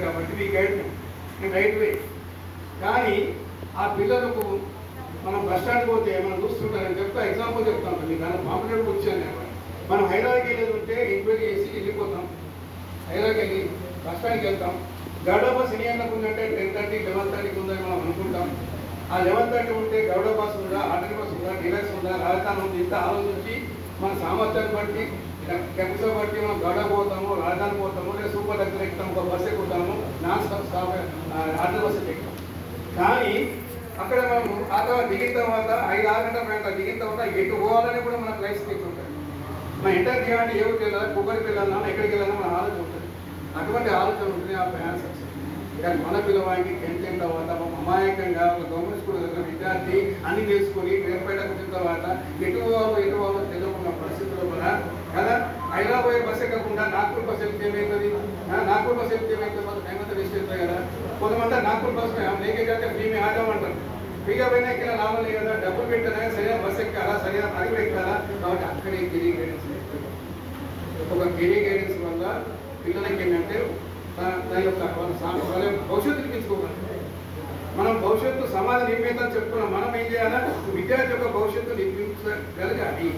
కాబట్టి we guide right way. కానీ ఆ పిల్లలకు మనం బస్ స్టాండ్కి పోతే మనం చూస్తుంటారని చెప్తా, ఎగ్జాంపుల్ చెప్తాం మీకు. దాని కాంపిటేటివ్ వచ్చాను మనం హైదరాబాద్కి వెళ్ళేది ఉంటే ఎంక్వైరీ చేసి వెళ్ళిపోతాం. హైదరాబాద్కి వెళ్ళి బస్ స్టాండ్కి వెళ్తాం. గౌడ బస్ ఎన్ని గంటలకు ఉందంటే 10:30, 11:30 ఉందని మనం అనుకుంటాం. ఆ 11:30 ఉంటే గౌడ బస్ ఉందా, ఆర్డర్ బస్ ఉందా, డీలక్స్ ఉందా, రాజధాని ఉంది, ఇంత ఆలోచించి మన సామర్థ్యాన్ని బట్టి కెపాసిటీ బట్టి మనం గౌడ పోతాము, రాజధాని పోతాము, లేదా సూపర్ దగ్గర ఎక్కుతాము, ఒక బస్సు ఎక్కుతాము, నాన్ స్టాప్ ఆర్డర్ బస్సు ఎక్కుతాం. కానీ అక్కడ మనం ఆ తర్వాత దిగిన తర్వాత 5-6 గంటల పైన దిగిన తర్వాత ఎటు పోవాలని కూడా మనకు లైఫ్ ఉంటుంది. మన ఇంటర్ దిగాలంటే ఏ ఊరికి వెళ్ళాలి, కుక్కరికి వెళ్ళాలన్నా, ఎక్కడికి వెళ్ళాలన్నా మన ఆలోచన ఉంటుంది. అటువంటి ఆలోచన ఉంటుంది ఆ ప్రయాణ సక్సెస్. కానీ మన పిల్లవాడికి 10th అయిన తర్వాత అమాయకంగా ఒక గవర్నమెంట్ స్కూల్ దగ్గర విద్యార్థి అన్ని తెలుసుకొని పేరుపేటకు వచ్చిన తర్వాత ఎటు పోవాలో తెలియకుండా పరిస్థితుల్లో కూడా కదా హైదరాబాద్ బస్ ఎక్కకుండా నాగ్పూర్ బస్ ఎక్కితే ఏమవుతుంది, నాగ్పూర్ బస్ ఎక్కితే ఏమవుతుంది, మన టైం అంతా వేస్ట్ అవుతుంది కదా. కొంతమంది నాగ్పూర్ బస్ లేకపోతే ఫ్రీ మీ ఆదామంటారు. ఫ్రీగా పోయినా ఎక్కిన లాభం లేదు కదా, డబ్బులు పెట్టినా సరైన బస్ ఎక్కాలా, సరైన అడుగులు ఎక్కాలా. కాబట్టి అక్కడే కెరీర్ గైడెన్స్ ఒక కెరీర్ గైడెన్స్ వల్ల పిల్లలకి ఏంటంటే దాని యొక్క వాళ్ళ భవిష్యత్తు నిర్మించుకోవాలి. మనం భవిష్యత్తు సమాజ నిర్మిత అని చెప్పుకున్నాం. మనం ఏం చేయాలా, విద్యార్థి యొక్క భవిష్యత్తు నిర్మించగలగాలి.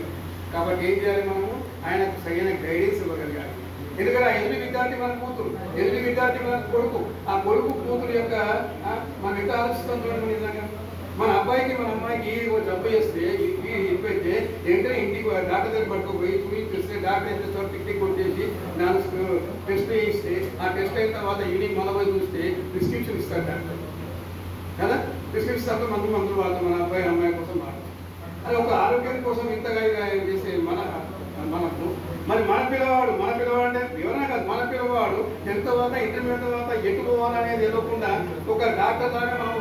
కాబట్టి ఏం చేయాలి, మనము ఆయనకు సరైన గైడెన్స్ ఇవ్వగలగాలి. ఎందుకంటే ఆ ఎదురు విద్యార్థి మన కూతురు, ఎదురు విద్యార్థి మన కొడుకు, ఆ కొడుకు కూతురు యొక్క మనం ఎంత ఆలోచిస్తాం చూడండి. నిజంగా మన అబ్బాయికి మన అమ్మాయికి జబ్బు చేస్తే ఇప్పుడైతే వెంటనే ఇంటికి డాక్టర్ దగ్గర పట్టుకుపోయి చూపిస్తే డాక్టర్ ఎంత చోట టికెట్ కొట్టేసి దాని టెస్ట్ వేయిస్తే ఆ టెస్ట్ అయిన తర్వాత ఈవినింగ్ మన పోయి చూస్తే ప్రిస్క్రిప్షన్ ఇస్తారు డాక్టర్ కదా. ప్రిస్క్రిప్షన్ మందులు వాళ్ళు మన అబ్బాయి అమ్మాయి కోసం వాడతారు. అది ఒక ఆరోగ్యం కోసం ఇంతగా చేసే మనకు మరి మన పిల్లవాడు అంటే ఎవరైనా కాదు, మన పిల్లవాడు 10th తర్వాత ఇంటర్మీడియట్ తర్వాత ఎటు పోవాలనేది తెలియకుండా ఒక డాక్టర్ లాగా మనం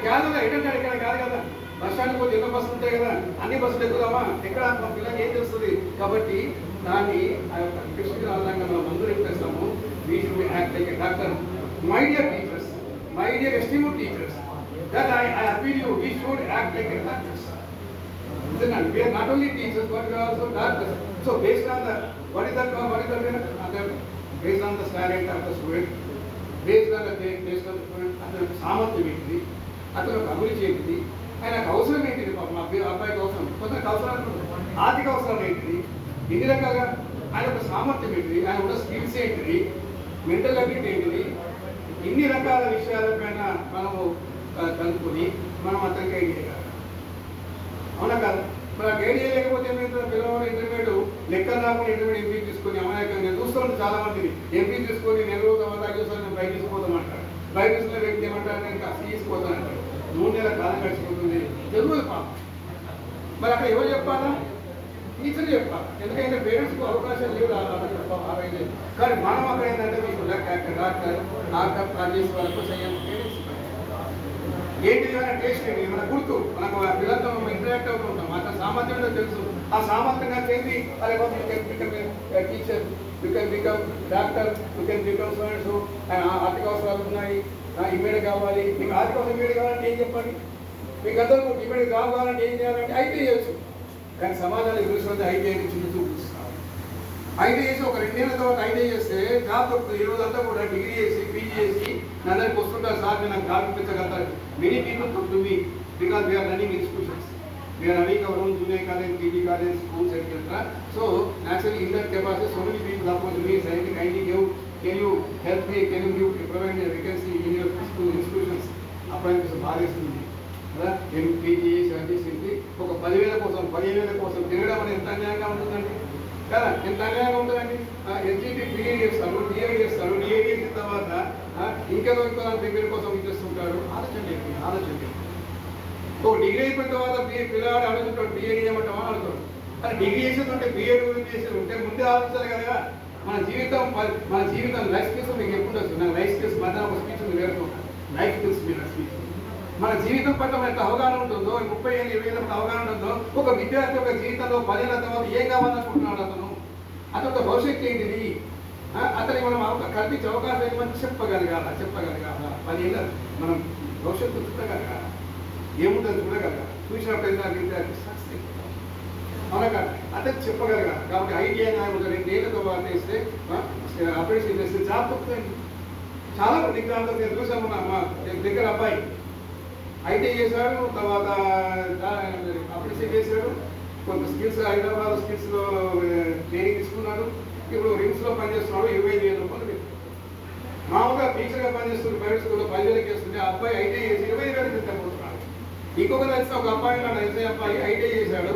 క్యాజువల్గా ఎటంటే ఇక్కడ కాదు కదా. బస్ స్టాండ్కి పోతే ఎన్నో బస్సులు ఉంటాయి కదా, అన్ని బస్సులు ఎక్కుదామా, ఎక్కడ మన పిల్లలకి ఏం తెలుస్తుంది. కాబట్టి దాన్ని ఆ యొక్క కృష్ణ ఆధారంగా మనం అందరూ చెప్పేస్తాము. We should act like a doctor. My dear teachers, my dear estimate teachers, that I appeal you, we should act like a doctors. We are not only teachers, but we are also doctors. So based on the what is based on the talent of the student, based on the student, అతను సామర్థ్యం ఏంటిది, అతను అభివృద్ధి ఏంటిది, ఆయనకు అవసరం ఏంటిది, అబ్బాయికి అవసరం, కొందరికి అవసరాలు ఆర్థిక అవసరాలు ఏంటిది, ఎన్ని రకాలుగా ఆయన యొక్క సామర్థ్యం ఏంటిది, ఆయన ఉన్న స్కిల్స్ ఏంటిది, మెంటల్ అబిలిటీ ఏంటిది, ఇన్ని రకాల విషయాలపైన మనము కనుక్కొని మనం అతనికి గైడ్ చేయాలి. అవునా కాదు? మరి గైడ్ చేయలేకపోతే ఏమైతే పిల్లవాడు ఇంటర్మీడియట్ లెక్కలు రాకుండా ఇంటర్మీడియట్ ఎంపీ తీసుకొని అమాయకంగా చూస్తుంటే చాలా మందిని ఎంపీ తీసుకొని 4 రోజుల తర్వాత 5 రోజులు నేను బయట తీసుకుపోతామంటారు. బయట తీసుకున్న వ్యక్తి ఏమంటారు, నేను కాస్త తీసుకుపోతానంటారు. 3 నెలల కాలం గడిచిపోతుంది, జరుగుతుంది పాపం. మరి అక్కడ ఎవరు చెప్పాలా, టీచర్ చెప్పాలి. ఎందుకంటే పేరెంట్స్కు అవకాశం లేవు ఆరోగ్యం. కానీ మనం అక్కడ ఏంటంటే మీకు డాక్టర్ చేసే వరకు సయ్యం ఏంటిది ఏమైనా టేస్ట్ ఏంటి, ఏమైనా గుర్తు, మనకు ఆ పిల్లలతో ఇంటరాక్ట్ అవుతూ ఉంటాం. అతని సామర్థ్యం తెలుసు. ఆ సామర్థ్యంగా చేసి teacher, you can become doctor, you can become students. ఆర్థిక అవసరాలు ఉన్నాయి, ఇమీడియట్ కావాలి. మీకు ఆర్థిక అవసరం ఇమీడియట్ కావాలంటే ఏం చెప్పండి, మీకు అందరూ ఇమీడియట్ జాబ్ కావాలంటే ఏం చేయాలంటే ఐటీ చేయొచ్చు. కానీ సమాజానికి తెలిసినంత ఐటీ చిన్న చూపిస్తారు. ఐటీ చేసి ఒక 2 నెలల తర్వాత ఐటీ చేస్తే జాబ్ దొరుకుతుంది. ఈ రోజంతా కూడా డిగ్రీ చేసి పీజీ చేసి నా దగ్గరికి వస్తుంటారు, సార్ నేను నాకు జాబ్ ఇప్పించగలుగుతారు. Many people come to me because we are running institutions, we are running our own junior college, PG college, schools etcetera. So naturally in that capacity so many people approach me saying, kindly can you help me, can you provide a vacancy in your school institutions. అప్పుడు బాగా ఇస్తుంది కదా. నేను PG చేసి ఒక 10,000 కోసం 15,000 కోసం తిరగడం అనేది ఎంత అన్యాయంగా ఉంటుందండి కదా, ఎంత అన్యాయంగా ఉంటుందండి. ఎస్జీపీ బీఏడ్ చేస్తాడు, డిఏడ్ చేస్తాడు, డిఏడ్ చేసిన తర్వాత ఇంకేదో డిగ్రీ కోసం ఇచ్చేస్తుంటాడు. ఆలోచన ఒక డిగ్రీ అయిపోయిన తర్వాత పిల్లవాడు అడుగుతుంటాడు, డిఏడ్ చేయమంటామా అడుగుతాడు. అది డిగ్రీ చేసేదంటే బీఏడ్ గురించి చేసేది ఉంటే ముందే ఆలోచించాలి కదా. మన జీవితం లైఫ్ స్కిల్స్ మీకు ఎప్పుడు వస్తుంది. నాకు లైఫ్ స్కిల్స్ మధ్య ఒక స్పీచ్ ఉంది, వేరుతో లైఫ్ స్కిల్స్ మీద స్పీచ్. మన జీవితం పట్ల ఎంత అవగాహన ఉంటుందో, 30 ఏళ్ళు 20 ఏళ్ళ అవగాహన ఉంటుందో, ఒక విద్యార్థి యొక్క జీవితంలో 10 ఏళ్ళ తర్వాత ఏం కావాలనుకుంటున్నాడు అతను ఒక భవిష్యత్తు ఏంటిది, అతనికి మనం కల్పించే అవకాశం ఏమని చెప్పగలగాల. 10 ఏళ్ళ మనం భవిష్యత్తు చూడగలగాల, ఏముంటుంది చూడగలగాలి. చూసినప్పుడు విద్యార్థి సక్సెస్ అవునా అతను చెప్పగలగాలి. కాబట్టి ఐడియా 2 ఏళ్ళ తర్వాత ఇస్తే అప్రెంటిస్‌షిప్ చేస్తే జాబ్ దొరుకుతుంది. చాలా మంది దాంట్లో నేను చూసాము మా దగ్గర అబ్బాయి ఐటీ చేశాడు, తర్వాత అప్రెంటిస్షిప్ చేశాడు, కొంత స్కిల్స్ హైదరాబాద్ స్కిల్స్లో ట్రైనింగ్ తీసుకున్నాడు. ఇప్పుడు రిమ్స్లో పనిచేస్తున్నాడు, 25,000 రూపాయలు. మామూలుగా టీచర్గా పనిచేస్తున్న ప్రైవేట్ స్కూల్లో 10,000 చేస్తుంటే ఆ అబ్బాయి ఐటీ చేసి 20,000 తెచ్చుకుంటున్నాడు. ఇంకొక తెలిసిన ఒక అబ్బాయి నాడు ఎస్ఐ అబ్బాయి ఐటీ చేశాడు.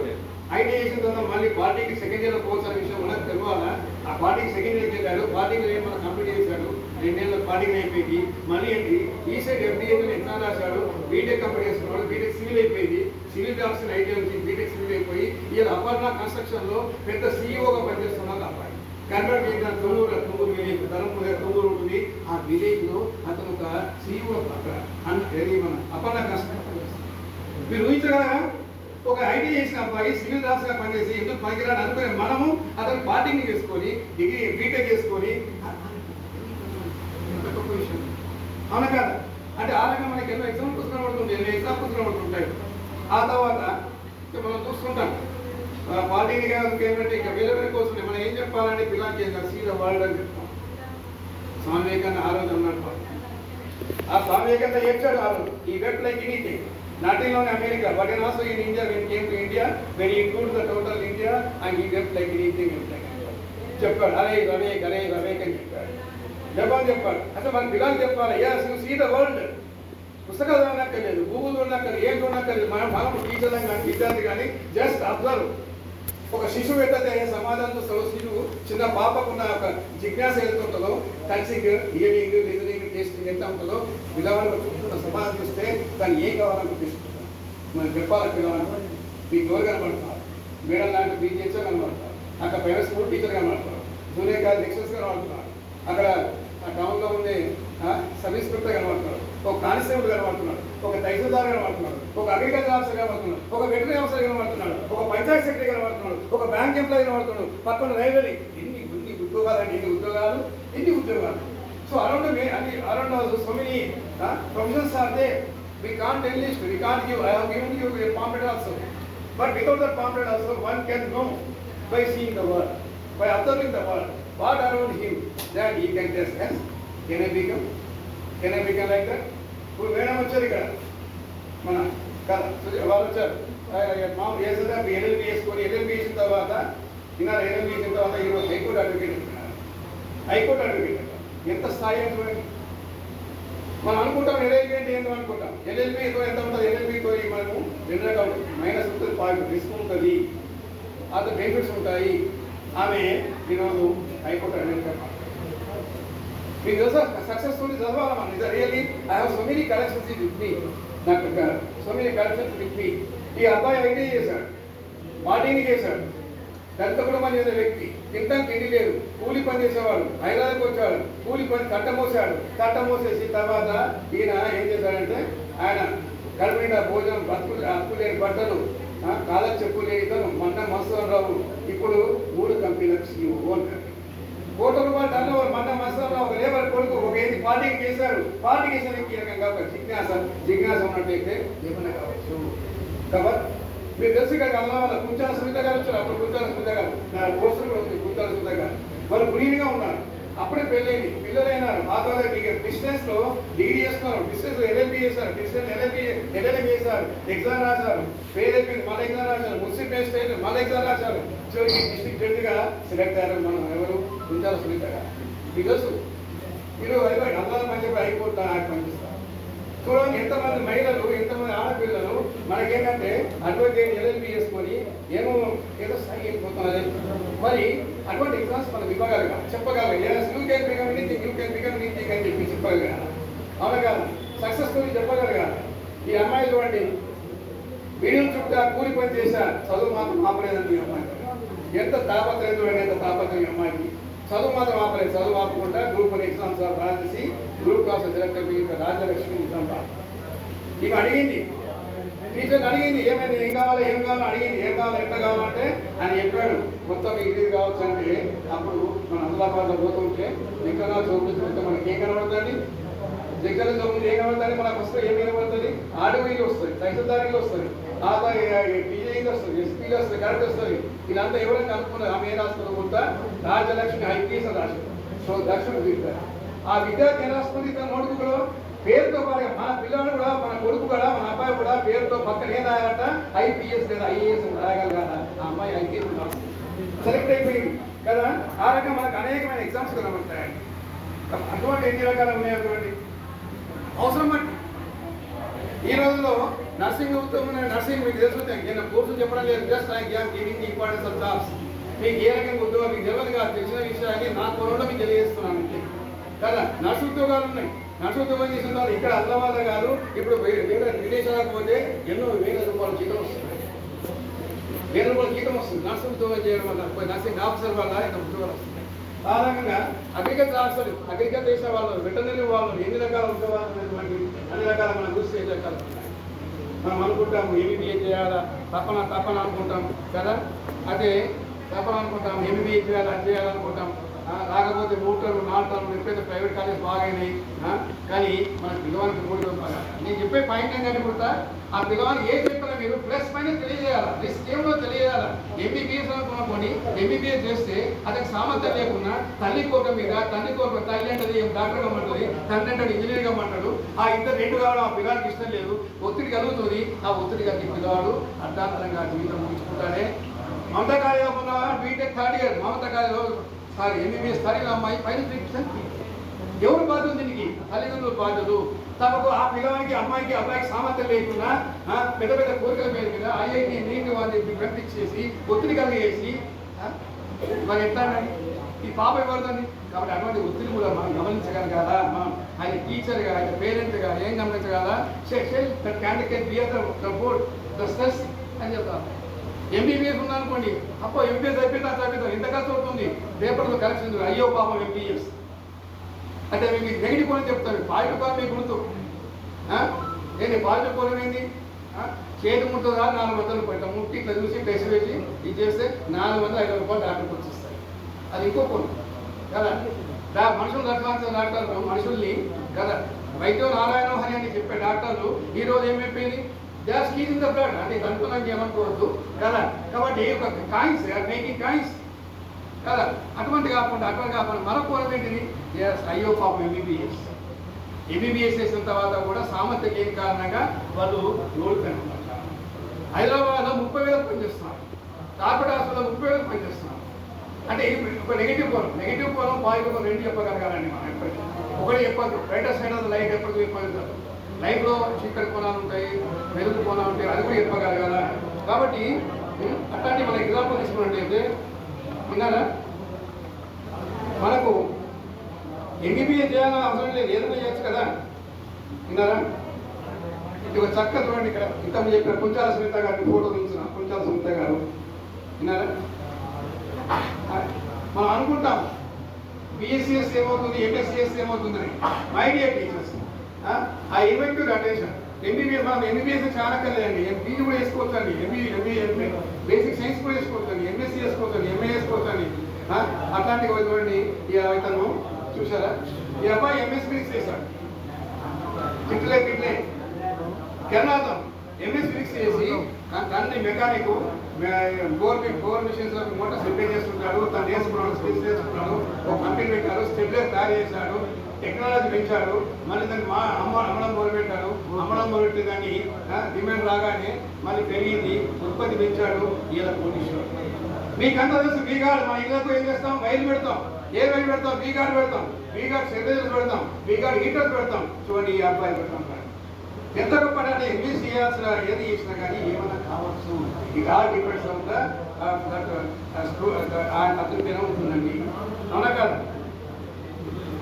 ఐటీ చేసిన తర్వాత మళ్ళీ పార్టీకి సెకండ్ ఇయర్లో పోవాల్సిన విషయం ఉన్నది తెలియాలా. ఆ పార్టీకి సెకండ్ ఇయర్కి వెళ్ళాడు, పార్టీకి ఏమన్నా కంప్లీట్ చేశాడు, 2 నెలల పార్టీకి అయిపోయింది. మళ్ళీ ఏంటి ఈ సైడ్ FDA ఎగ్జామ్ రాశాడు, బీటెక్ కంప్లీట్ చేసుకున్నాడు, బీటెక్ సివిల్ అయిపోయింది. సివిల్ కావాల్సిన ఐటీ నుంచి బీటెక్ సివిల్ అయిపోయి ఇలా అపర్ణ కన్స్ట్రక్షన్లో పెద్ద సీఈఓగా పనిచేస్తున్నారు అబ్బాయి. కన్వర్ట్ చేసిన తుమ్మూరు విలేజ్, తుమ్మూరు ఉంటుంది. ఆ విలేజ్లో అతను ఒక సీఈఓ అక్కడ మన అపర్ణ కన్స్ట్రక్షన్ చేస్తాడు. మీరు ఊహించగలరా? ఒక ఐటీ చేసిన అబ్బాయి సివిల్ రాష్ట్రంగా పనిచేసి ఎందుకు పనికిరాని అనుకునే మనము అతను పార్టీని చేసుకొని డిగ్రీ బీటెక్ చేసుకొని అవునా కదా? అంటే ఆ రకంగా మనకి ఎన్నో ఎగ్జామ్ పుస్తకాలు పడుతుంది, ఎన్నో ఎగ్జామ్ పుస్తకాలు పడుతుంటాయి. ఆ తర్వాత మనం చూస్తుంటాం పార్టీని ఏమంటే ఇంకా వెలువరి కోసం మనం ఏం చెప్పాలంటే పిల్లలకి సీద వరల్డ్ అని చెప్తాం. స్వామి వివేకానంద ఆ రోజు అన్నట్టు ఆ స్వామి వివేకానంద చెప్పాడు ఆ రోజు ఈ web like anything not only America but also in India. When he came to India, when he included the total India and he wept like anything చెప్పాడు. అరే రవే గరే రవేక్ అని చెప్పాడు. అసలు మన పిల్లలు చెప్పాలి, yes you see the world. పుస్తకాలు చూడక్కర్లేదు, గూగుల్ చూడక్కర్లేదు, ఏం చూడక్కర్లేదు. మనం టీచర్లు కానీ విద్యార్థి కానీ జస్ట్ అబ్జర్వ్. ఒక శిశువు ఎట్లయితే సమాజంలో శిశువు చిన్న పాపకున్న ఒక జిజ్ఞాస ఎంత ఉంటుందో, కన్సింగ్ హియరింగ్ లిజనింగ్ టేస్టింగ్ ఎంత ఉంటుందో, పిల్లవాళ్ళు చూస్తున్న సమాజం చూస్తే దాన్ని ఏం కావాలని తీసుకుంటాం. మనం చెప్పాలి పిల్లవాళ్ళు మీకు ఎవరు కనబడతారు, మేడం లాంటి టీచర్ కనబడతారు, అక్కడ ప్రైవేట్ స్కూల్ టీచర్ కనబడతారు, జూనియర్ కాలేజ్ లెక్చరర్స్ కనబడుతున్నారు, అక్కడ టౌన్లో ఉండే సబ్ ఇన్స్పెక్టర్ కనబడుతున్నారు, ఒక కానిస్టేబుల్ కనబడుతున్నాడు, ఒక తహసీల్దార్ కనబడుతున్నాడు, ఒక అగ్రికల్చర్ ఆఫీసర్ కనబడుతున్నాడు, ఒక వెటరీ ఆఫీసర్ కనబడుతున్నాడు, ఒక పంచాయత్ సెక్రటరీ కనబడుతున్నాడు, ఒక బ్యాంక్ ఎంప్లాయీ కనబడుతున్నాడు, పక్కన రైల్వే. ఎన్ని ఉద్యోగాలు అండి, ఎన్ని ఉద్యోగాలు. So around so many professions are there. We can't enlist, we can't give. I have given you a pamphlet also, but without that pamphlet also one can know by seeing the world, by observing the world, what around him, that he can test. Yes, can I become like that? ఇప్పుడు madam వచ్చారు ఇక్కడ మన కదా, వాళ్ళు వచ్చారు మామూలు చేస్తుంటే LLB వేసుకొని LLB వేసిన తర్వాత LLB వేసిన తర్వాత ఈరోజు హైకోర్టు అడ్వకేట్ ఎంత స్థాయి అంటే మనం అనుకుంటాం LLB అంటే ఏంటో అనుకుంటాం. LLBతో ఎంత ఉంటుంది? LLBతో మనము 2 రకాలు మైనస్ ఉంటుంది, పాయింట్ రిస్క్ ఉంటుంది, అంత బెనిఫిట్స్ ఉంటాయి. ఆమె ఈరోజు హైకోర్టు అడ్వకేట్. మీకు తెలుసా సక్సెస్ఫుల్లీ చదవాలి మనం. ఇది really I have so many collections with me, నాకు so many collections with me. ఈ అబ్బాయి ఐటీ చేశాడు, పార్టీని చేశాడు, దళిత కుటుంబం చేసే వ్యక్తి, తింటానికి తిండి లేదు, కూలి పని చేసేవాడు, హైదరాబాద్కి వచ్చాడు, కూలి పని కట్ట మోసేసి తర్వాత ఈయన ఏం చేశాడంటే ఆయన కడుపు నిండా భోజనం, హక్కు లేని బట్టలు, కాళ్ళకు చెప్పులు లేని ఇతను మన్సూర్ రావు ఇప్పుడు 3 కంపెనీలకు CEO. ₹1 కోటి టర్న్ ఓవర్. మన్సూర్ రావు ఒక లేబర్ కొడుకు, ఒక ఏంటి పార్టీకి చేశారు. పార్టీకి చేసిన వ్యక్తి రకంగా ఒక జిజ్ఞాస ఉన్నట్టయితే ఏమన్నా కావచ్చు. కాబట్టి మీరు తెలుసు ఇక్కడ అలా కుంచాల సునీత గారు వచ్చారు. అప్పుడు కుంచాల సునీత గారు నా కోర్సులు కూడా ఉంది. కుంచాల సునీత గారు వాళ్ళు గుడిగా ఉన్నారు, అప్పుడే పెళ్ళైంది, పిల్లలైనారు. ఆ తర్వాత బిజినెస్ లో డిగ్రీ చేస్తున్నారు, బిజినెస్ లో LLB చేశారు, బిజినెస్ LLM చేశారు, ఎగ్జామ్ రాశారు, ఫెయిల్ అయిపోయింది, మళ్ళీ ఎగ్జామ్ రాశారు, మున్సిపల్ బేస్డ్ అయితే మళ్ళీ ఎగ్జామ్ రాశారు. చివరికి డిస్ట్రిక్ట్ జడ్జిగా సెలెక్ట్ అయ్యారు. మనం ఎవరు? కుంచాల సునీత గారు. మీకు తెలుసు మీరు అందరూ పని చెప్పి హైకోర్టు పనిచేస్తారు. చూడండి ఎంతమంది మహిళలు, ఎంతమంది ఆడపిల్లలు మనకేంటంటే అడ్వకేట్ LLB చేసుకొని ఏదో స్థాయి వెళ్ళిపోతున్నది. మరి అటువంటి ఎగ్జామ్స్ మనం ఇవ్వగలగా, చెప్పగలగా, యూ కెన్ బికమ్ ఎనీథింగ్ అని చెప్పి చెప్పగలగా, అవునా కాదు? సక్సెస్ఫుల్ చెప్పగలగా. ఈ అమ్మాయి చూడండి, వీడియో చుట్టూ కూలి పని చేశా, చదువు మాత్రం ఆపలేదండి. అమ్మాయి ఎంత తాపత్రయం చూడండి, ఎంత తాపత్రయం అమ్మాయికి. చదువు మాత్రం ఆపలేదు, చదువు ఆపకుండా గ్రూప్ 1 ఎగ్జామ్స్ రాసేసి గ్రూప్ కాస్ట్ సెలెక్ట్ అయిపోయి రాజ్యలక్ష్మి ఎగ్జామ్ రాదు. ఇవి అడిగింది, టీచర్ని అడిగింది, ఏమైంది, ఏం కావాలి అడిగింది, ఏం కావాలి, ఎట్లా కావాలంటే ఆయన చెప్పాడు. మొత్తం ఇది కావచ్చు అంటే అప్పుడు మన హైదరాబాద్లో పోతుంటే దగ్గర చదువుతుంటే మనకి ఏం కనబడుతుంది? దగ్గర చదువుతుంది ఏం కనబడుతుంది? మనకు వస్తే ఏం కనబడుతుంది? ఆర్డీఓలు వస్తుంది, తహసీల్దారీలు వస్తుంది, PJలు వస్తుంది, SPలు వస్తుంది, కరెక్ట్ వస్తుంది. ఇదంతా ఎవరైనా కనుక్కున్నారు. ఆమె ఏ రాష్ట్రంలో కొంత రాజ్యలక్ష్మి ఐపీఎస్ రాష్ట్రం. సో దక్షిణ తీర్థారు ఆ విద్యార్థి ఎలా వస్తుంది తన నోటుబుక్లో పేరుతో పాటు మన పిల్లలు కూడా మన కొడుకు కూడా మన అబ్బాయి కూడా పేరుతో పక్కన ఏం రాయాలట IPS లేదా IAS రాయగలగాల. ఆ అమ్మాయి IPS సెలెక్ట్ అయిపోయింది కదా. ఆ రకంగా మనకు అనేకమైన ఎగ్జామ్స్ కూడా ఉంటాయి. అటువంటి ఎన్ని రకాలు ఉన్నాయి అటువంటి అవసరం బట్టి ఈ రోజుల్లో నర్సింగ్ నర్సింగ్ మీకు తెలుసు. నేను కోర్సులు చెప్పడం లేదు, just I giving the importance of jobs. మీకు ఏ రకంగా ఉద్యోగం మీకు తెలియదు కాదు, తెలిసిన విషయాన్ని నా కోణంలో మీకు తెలియజేస్తున్నాను కదా. నర్సు ఉద్యోగాలు ఉన్నాయి. నర్సు ఉద్యోగం చేసిన వాళ్ళు ఇక్కడ అల్లవాళ్ళ కాదు, ఇప్పుడు వేరే విదేశాలకు పోతే ఎన్నో వేల రూపాయల జీతం వస్తుంది. వేల రూపాయల జీతం వస్తుంది నర్సు ఉద్యోగం చేయడం వల్ల. నర్సింగ్ ఆఫీసర్ వల్ల ఇక్కడ ఉద్యోగాలు వస్తుంది. ఆ రకంగా అగ్రికల్చర్ ఆఫీసర్, అగ్రికల్చర్ చేసే వాళ్ళు, వెటర్నరీ వాళ్ళు ఎన్ని రకాల ఉద్యోగాలు ఉన్నటువంటి అన్ని రకాల మనం చూస్తే ఎన్ని రకాలు ఉన్నాయి. మనం అనుకుంటాము MBBA చేయాలా, తప్పన అనుకుంటాం కదా. అదే తప్పన అనుకుంటాం MBBA చేయాలి, అది చేయాలనుకుంటాం. రాకపోతే 3 టర్మ్ 4 టర్మ్ ఎప్పుడైతే ప్రైవేట్ కాలేజ్ బాగాయినాయి. కానీ మన పిల్లవానికి 3 రూపాయలు. నేను చెప్పే పాయింట్ ఏంటంటే కూడా ఆ పిల్లవానికి ఏ చెప్పినా మీరు ప్లస్ మైనస్ తెలియజేయాలా, స్కీమ్లో తెలియజేయాలా. MBBS అనుకుని MBBS చేస్తే అతనికి సామర్థ్యం లేకున్నా తల్లి కోట మీద తండ్రి కోట, తల్లి అంటే డాక్టర్ కమ్మంటుంది, తండ్రి అంటే ఇంజనీర్ కమ్మంటాడు. ఆ ఇద్దరు 2 కావడం ఆ పిల్లవాడికి ఇష్టం లేదు, ఒత్తిడి కలుగుతుంది. ఆ ఒత్తిడి కలిగి పిల్లవాడు అర్థాంతరంగా జీవితం ముగించుకుంటానే. మమతా కాలేజీలో ఉన్న బీటెక్ 3rd ఇయర్ మమతా కాలేజీలో MBBS స్థాయిలో అమ్మాయి పైన 3%. ఎవరు బాధ్యత దీనికి? తల్లిదండ్రులు బాధ్యతలు. తమకు ఆ పిల్లవానికి అమ్మాయికి అబ్బాయికి సామర్థ్యం లేకుండా పెద్ద పెద్ద కోరికల పేరు మీద IIT నీటి వాళ్ళని పంపించేసి ఒత్తిడి కలిగేసి మరి ఎట్లా ఈ పాప ఎవరిదని. కాబట్టి అటువంటి ఒత్తిడి కూడా మనం గమనించగలగాలా. మనం ఆయన టీచర్గా, ఆయన పేరెంట్గా ఏం గమనించగలరా? Candidate bear the board the stress అని చెప్తారు. MBBS ఉందనుకోండి, అప్పో MBBS అయిపోయిందా ఎంత ఖర్చు అవుతుంది పేపర్లో కరెక్షన్. అయ్యో పాపం MBBS అంటే మీకు నెగిటివ్ కోణం చెప్తాను. పాజిటివ్ కోణం మీకు గుర్తు ఏంటి? పాజిటివ్ కోణం ఏంటి? చేతి ముట్టదా 400 పెట్టాం, ముట్టి ఇట్లా చూసి టెస్ట్ వేసి ఇది చేస్తే 400-500 రూపాయలు డాక్టర్కి వచ్చేస్తాయి. అది ఇంకో కోణం కదా. మనుషులు రక్షణ డాక్టర్లు మనుషుల్ని కదా వైద్యం నారాయణ హరి అని చెప్పే డాక్టర్లు ఈరోజు ఏమైపోయింది? జస్ట్ కీజింగ్ ద బ్లడ్ అంటే కనుక్కున్నాక ఏమనుకోవద్దు కదా. కాబట్టి ఒక కాయిన్స్ మేకింగ్ కాయిన్స్ కదా. అటువంటి కాకుండా మరొక కోణం ఏంటిది? అయ్యో పాపం MBBS చేసిన తర్వాత కూడా సామర్థ్యం లేని కారణంగా వాళ్ళు ఓడిపోయినారు. హైదరాబాద్లో 30,000 పనిచేస్తున్నారు, కార్పొరేట్ హాస్పిటల్లో 30,000 పనిచేస్తున్నారు. అంటే ఒక నెగిటివ్ కోణం పాజిటివ్ కోణం 2 చెప్పగలగాలండి మనం. ఎప్పటికీ ఒకటి చెప్పదు. రైటర్ సైడ్ ఆఫ్ లైఫ్ ఎప్పటికీ చెప్పగలుగుతారు. లైఫ్లో చీకటి కోణాలు ఉంటాయి, వెలుగు కోణాలు ఉంటాయి, అది కూడా చెప్పగలగాల. కాబట్టి అట్లాంటి మన ఎగ్జాంపుల్ తీసుకున్నట్టయితే విన్నారా, మనకు MBBS చేయాలని అవసరం లేదు, ఏదైనా చేయొచ్చు కదా. విన్నారా? ఇది ఒక చక్క చూడండి. ఇక్కడ ఇంతకుముందు చెప్పిన కుంచాల సునీత గారిని ఫోటో తీసిన కుంచాల సునీత గారు. విన్నారా? మనం అనుకుంటాం BSCS ఏమవుతుంది, MSCS ఏమవుతుందని. మై డియర్ టీచర్స్, ఆ ఇన్వెంటివ్ అటెన్షన్. మనం MBBS చాలా కదండి, PG కూడా వేసుకోవచ్చండి, MBA బేసిక్ సైన్స్ కూడా వేసుకోవచ్చండి, MSc వేసుకోవచ్చండి, MA వేసుకోవచ్చండి. అట్లాంటివి చూడండి. ఇతను చూసారా, ఈ అబ్బాయి MS ఫిజిక్స్ చేశాడు. కిట్లే కెనాథం MS ఫిజిక్స్ చేసి తండ్రి mechanic, bore machines Motors repair చేస్తుంటాడు. తను నేర్చుకున్నాడు, స్కిల్స్ నేర్చుకున్నాడు, ఒక కంపెనీ పెట్టాడు, స్టెబ్లైజర్ తయారు చేశాడు, టెక్నాలజీ పెంచాడు. మళ్ళీ దాన్ని అమ్మడం మొదలుపెట్టాడు. అమ్మడం మొదలుపెట్టి దాన్ని డిమాండ్ రాగానే మళ్ళీ పెరిగింది, ఉత్పత్తి పెంచాడు. ఇలా కోటీశ్వరుడు. మీకంతా తెలుసు వీగార్డ్. మన ఇళ్ళకు ఏం చేస్తాం? వైర్లు పెడతాం. ఏ వైర్ పెడతాం? వీగార్డ్ పెడతాం, వీగార్డ్ స్టెబిలైజర్స్ పెడతాం, వీగార్డ్ హీటర్స్ పెడతాం. చూడండి ఈ అబ్బాయి పెడతాం. ఎంత గొప్ప అంటే MBBS చేయాల్సిన ఏది చేసినా కానీ ఏమన్నా కావచ్చు. ఇట్ ఆల్ డిపెండ్స్ ఆన్ అతని పేరు ఉంటుందండి. అవునా కదా?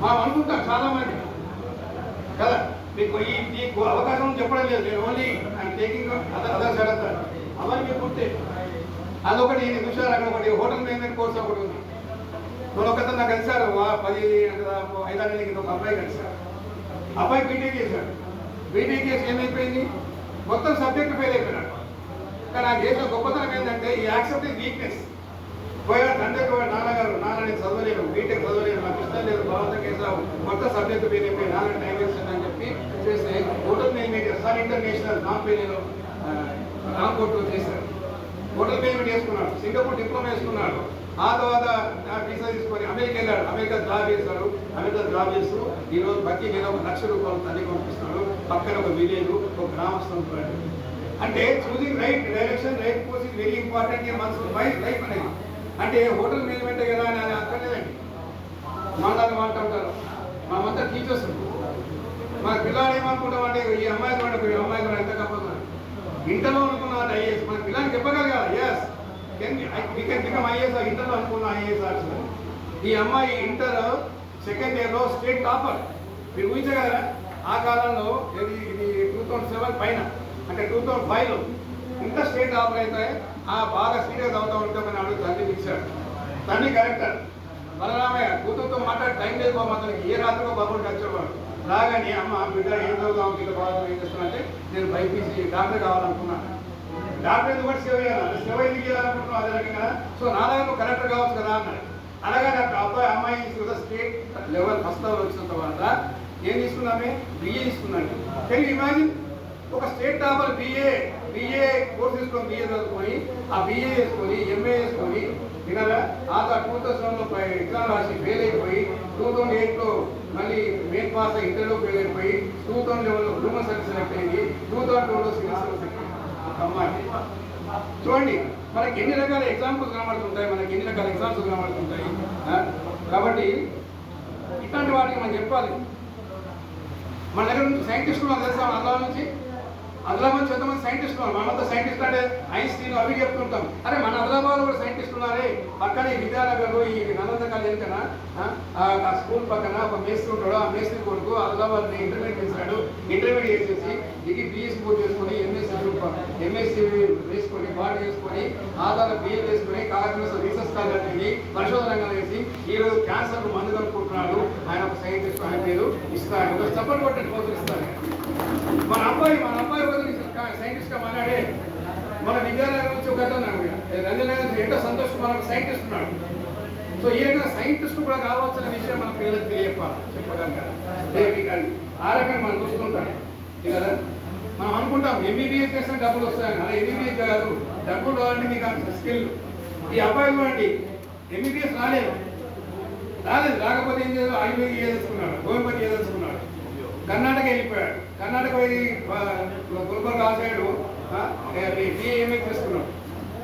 మనం అనుకుంటాం చాలా మంది కదా. మీకు అవకాశం చెప్పడం లేదు, నేను only I'm taking other side అంతా అవన్నీ గుర్తే. అదొకటి నిమిషాలు అక్కడ ఒకటి హోటల్ మేనేజ్మెంట్ కోర్స్ ఒకటి ఉంది. నేను ఒకసారి నాకు కలిసారు 5-6 నెలల కింద ఒక అబ్బాయి కలిసారు. అబ్బాయి బీటెక్ చేశాడు. బీటెక్ చేసి ఏమైపోయింది? మొత్తం సబ్జెక్టు ఫెయిల్ అయిపోయినాడు. కానీ నాకు చేసిన గొప్పతనం ఏంటంటే ఈ యాక్సెప్ట్ ఇస్ వీక్నెస్. పోయాడు తండ్రి నాన్నగారు, నేను చదవలేను, బీటెక్ చదవలేను, నాకు ఇష్టం లేదు, బలవంతం చేసావు, మొత్తం సబ్జెక్టు ఫెయిల్ అయిపోయి నాన్న టైం వేస్తాను అని చెప్పి చేస్తే హోటల్ మేనేజ్మెంట్ సార్ ఇంటర్నేషనల్ నాంపల్లిలో రాంకోట్లో చేశారు. హోటల్ మేనేజ్మెంట్ చేసుకున్నాడు, సింగపూర్ డిప్లొమా వేసుకున్నాడు, ఆ తర్వాత వీసా తీసుకొని అమెరికా వెళ్ళాడు. అమెరికా జాబ్ చేస్తాడు. అమెరికా జాబ్ చేస్తూ ఈరోజు బతికి ఏదో ₹1,00,000 తల్లి పంపిస్తున్నాడు. పక్కన ఒక విలేజ్, ఒక గ్రామస్థం. అంటే choosing right direction, right course is very important in man's life అనేది. అంటే హోటల్ మేనేజ్మెంట్ కదా అని అక్కర్లేదండి. మనలాగా మాట్లాడతారు. మనమంతా టీచర్స్. మన పిల్లలు ఏమనుకుంటాం అంటే ఈ అమ్మాయి కూడా ఎంత కప్పతున్నారు ఇంటర్లో అనుకున్నాం ఐఏఎస్. మన పిల్లలకి చెప్పగలగాలి. Yes can become IAS. ఇంటర్లో అనుకున్న ఐఏఎస్ ఆఫీసర్. ఈ అమ్మాయి ఇంటర్ సెకండ్ ఇయర్లో స్టేట్ టాపర్. మీరు ఊహించగలరా? ఆ కాలంలో ఇది 2007 పైన, అంటే 2005లో ఇంత స్టేట్ టాపర్ అయితే బాగా సీరియస్ అవుతా ఉంటే మన తండ్రి ఇచ్చాడు. తండ్రి కరెక్టర్ బలరామయ్య కూతురుతో మాట్లాడి టైం లేదు బాబు. అతనికి ఏ రాత్రికో బాబు వచ్చేవాడు. రాగానే అమ్మ బిడ్డ ఏం చదువుతాం, బిడ్డ బాగా ఏం చేస్తున్నా అంటే నేను బైపీసీ డాక్టర్ కావాలనుకున్నాను. డాక్టర్ ఎందుకు సేవ చేయాలి, సేవ ఎందుకు చేయాలనుకుంటున్నాం అదే రకంగా. సో నాలాగా నువ్వు కలెక్టర్ కావచ్చు కదా అన్నాడు. అలాగే అమ్మాయి స్టేట్ లెవెల్ ఫస్ట్ లెవెల్ వచ్చిన తర్వాత ఏం తీసుకున్నామే, బిఏ తీసుకున్నాను. Can you imagine? ఒక స్టేట్ టాపర్ బిఏ కోర్స్ తీసుకొని బిఏ చదువుకొని ఆ బిఏ చేసుకొని ఎంఏ చేసుకొని వినారా. ఆ 2007లో ఎగ్జామ్ రాసి ఫెయిల్ అయిపోయి 2008లో మళ్ళీ మెయిన్ పాస్ అయ్యి ఇంటర్లో ఫెయిల్ అయిపోయి 2011లో హ్యూమన్ సర్వీస్ సెలెక్ట్ అయింది. 2012లో సివిల్ సర్వీస్ సెలెక్ట్ అయింది. అమ్మాయి చూడండి, మనకి ఎన్ని రకాల ఎగ్జాంపుల్స్ కనబడుతుంటాయి, మనకి ఎన్ని రకాల ఎగ్జామ్స్ కనబడుతుంటాయి. కాబట్టి ఇట్లాంటి వాటికి మనం చెప్పాలి. మన దగ్గర నుంచి సైంటిస్టులు మనం తెలుసా, ఆదిలాబాద్ నుంచి ఎంతమంది సైంటిస్టులు ఉన్నారు. మనమంతా సైంటిస్ట్ అంటే ఐన్స్టీన్ అవి చెప్తుంటాం. అరే మన ఆదిలాబాద్లో కూడా సైంటిస్టులు ఉన్నారే. పక్కన ఈ విద్యానగర్లో ఈ నందనకాలు వెనుకన ఆ స్కూల్ పక్కన ఒక మేస్త్రి ఉంటాడు. ఆ మేస్త్రి కొడుకు ఆదిలాబాద్ని ఇంటర్మీడియట్ చేశాడు. ఇంటర్మీడియట్ చేసేసి ఇది బీఎస్సీ పూర్తి చేసుకొని ఎంఎస్సీ వేసుకొని బాడీ చేసుకొని ఆ తర్వాత బిఏ చేసుకొని కాలేజ్ రీసెర్చ్ కాలేజ్ వెళ్ళి పరిశోధన వేసి ఈరోజు క్యాన్సర్ మందు కనుక్కుంటున్నాడు. ఆయన ఒక సైంటిస్ట్. ఆయన పేరు ఇస్తాడు. సపోర్ట్ కొట్టండి, పోతులు ఇస్తాడు. మన అబ్బాయి సైంటిస్ట్ గా మాట్లాడే మన విద్యాలయం నుంచి ఒక రంజనగర్ ఎంతో సంతోష్ కుమార్ సైంటిస్ట్ ఉన్నాడు. సో ఈ రకంగా సైంటిస్ట్ కూడా కావాల్సిన విషయం మన పిల్లలకు తెలియకపోవాలి. ఆ రకంగా మనం చూసుకుంటాం కదా. మనం అనుకుంటాం ఎంబీబీఎస్ చేస్తే డబ్బులు వస్తాయని. అలా ఎంబీబీఎస్ కాదు, డబ్బులు కావాలంటే మీకు అంత స్కిల్. ఈ అబ్బాయి చూడండి ఎంబీబీఎస్ రాలేదు. రాకపోతే ఏం చేయాలి, ఆయుర్వేదిక్ చేసుకున్నాడు, హోమియోపతి చేసుకున్నాడు. కర్ణాటక వెళ్ళిపోయాడు. కర్ణాటక వెళ్ళి గుల్బర్గ ఆశాడు బిఏఎంఎస్ చేసుకున్నాడు.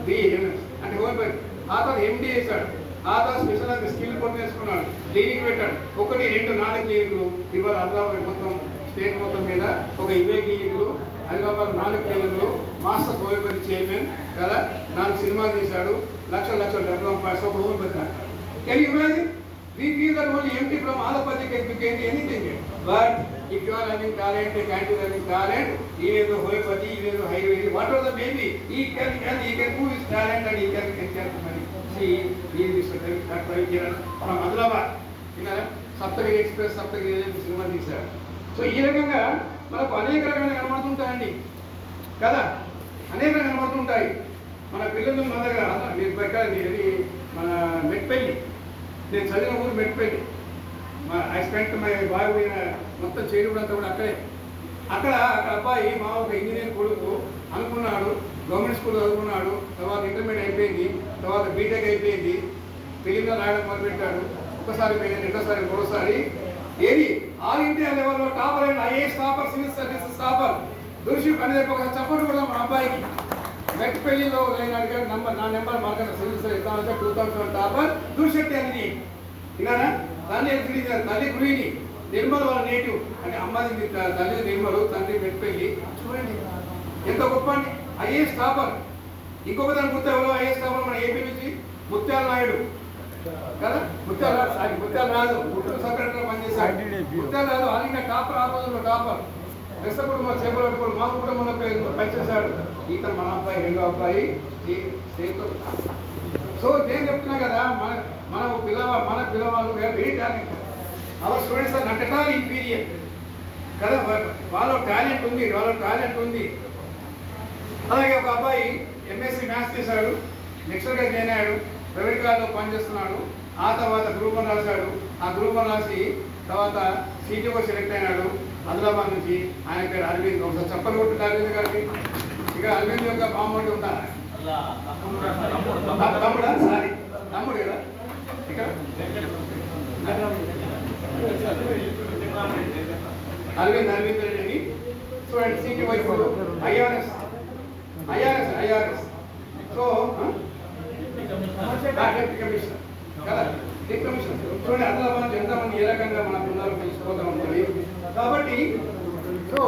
బిఏఎంఎస్ అంటే హోమియోపతి. ఆ తర్వాత ఎండి చేశాడు. ఆ తర్వాత స్పెషల్ స్కిల్ కోర్స్ చేసుకున్నాడు. క్లినిక్ పెట్టాడు. 1, 2, 4 క్లినిక్లు ఇవాళ హైదరాబాద్ మొత్తం స్టేట్ మొత్తం మీద ఒక 20 క్లినిక్లు, హైదరాబాద్ 4 క్లినిక్లు, మాస్టర్ హోమియోపతి చైర్మన్ కదా. 4 సినిమాలు తీశాడు. లక్షల డెవలప్ ఒక homeopathy. Can you imagine? We feel that only empty from allopathic can become anything. But if you are having talent, a kind of having talent, even the homeopathy, even the Ayurvedic, whatever the may be, he can prove his talent and he can money. See, he is Dr. Vijayan from Ahmedabad. Saptagiri Express, Saptagiri cinema తీశారు. So ఈ రకంగా మనకు అనేక రకాల కనబడుతుంటాయండి కదా, అనేక కనబడుతుంటాయి. మన పిల్లలు మన దగ్గర మీరు మన మెట్పల్లి, నేను చదివిన ఊరు మెట్పల్లి. ఐ స్పెంట్ మై బాగా మొత్తం చేరుడు అంతా కూడా అక్కడ అబ్బాయి మా ఒక ఇంజనీర్ కొడుకు అనుకున్నాడు. గవర్నమెంట్ స్కూల్ చదువుకున్నాడు. తర్వాత ఇంటర్మీడియట్ అయిపోయింది. తర్వాత బీటెక్ అయిపోయింది. ఫిలింగా రాయడం మొదలుపెట్టాడు. ఒకసారి పోయింది, రెండోసారి, మూడోసారి. ఏది ఆల్ ఇండియా లెవెల్లో టాపర్ అయిన IAS topper, civil services topper దుర్షిప్ అనేది ఒకసారి చెప్పండి కూడా మా అబ్బాయికి. మెట్పల్లిలో అడిగాడు నా number market civil service 2007 topper Durishetty అనేది. ఇలానా తల్లి గురిని నిర్మల్ వాళ్ళ నేటివ్ అంటే అమ్మాయి తల్లి నిర్మలు, తండ్రి మెట్పల్లి. చూడండి ఎంత గొప్ప అండి. IAS topper. ఇంకొక దాని గుర్తు ఎవరో ఐఏఎస్ టాపర్ మన ఏపీ నుంచి ముత్యాల నాయుడు కదా. ముత్యాల రాజు ముట్టూరు సెక్రటరీగా పనిచేశాడు. ముత్యాల రాజు ఆల్ ఇండియా టాపర్, ఆ రోజుల్లో టాపర్. రెస్టప్పుడు మా చేపలు మాకు కూడా మన పనిచేశాడు. ఇతను మన అబ్బాయి, రెండో అబ్బాయి. సో నేను చెప్తున్నా కదా, మన పిల్లవాళ్ళు very talent. Our students are not at all inferior కదా. వాళ్ళ టాలెంట్ ఉంది. అలాగే ఒక అబ్బాయి ఎంఎస్సీ మ్యాథ్స్ చేశాడు. లెక్చర్గా జాయిన్ అయ్యాడు. ప్రైవేట్ కాలేజ్లో పనిచేస్తున్నాడు. ఆ తర్వాత గ్రూప్ 1 రాశాడు. ఆ గ్రూప్ 1 రాసి తర్వాత సీటీఓ సెలెక్ట్ అయినాడు ఆదిలాబాద్ నుంచి. ఆయన పేరు అరవింద్. ఒకసారి చెప్పలు కొట్టు అరవింద్ గారికి. ఇక అరవింద్ యొక్క బామ్మడి ఉంటారా తమ్ముడా? సారీ తమ్ముడు కదా ఇక్కడ అరవింద్ రెడ్డి అని చూడండి సిటీ వైపు ఐఆర్ఎస్ సో కమిషనర్ కదా కమిషనర్ చూడండి అదనపు ఎంతమంది ఏ రకంగా మన బృందాలు తెలిసిపోతా ఉంటుంది కాబట్టి సో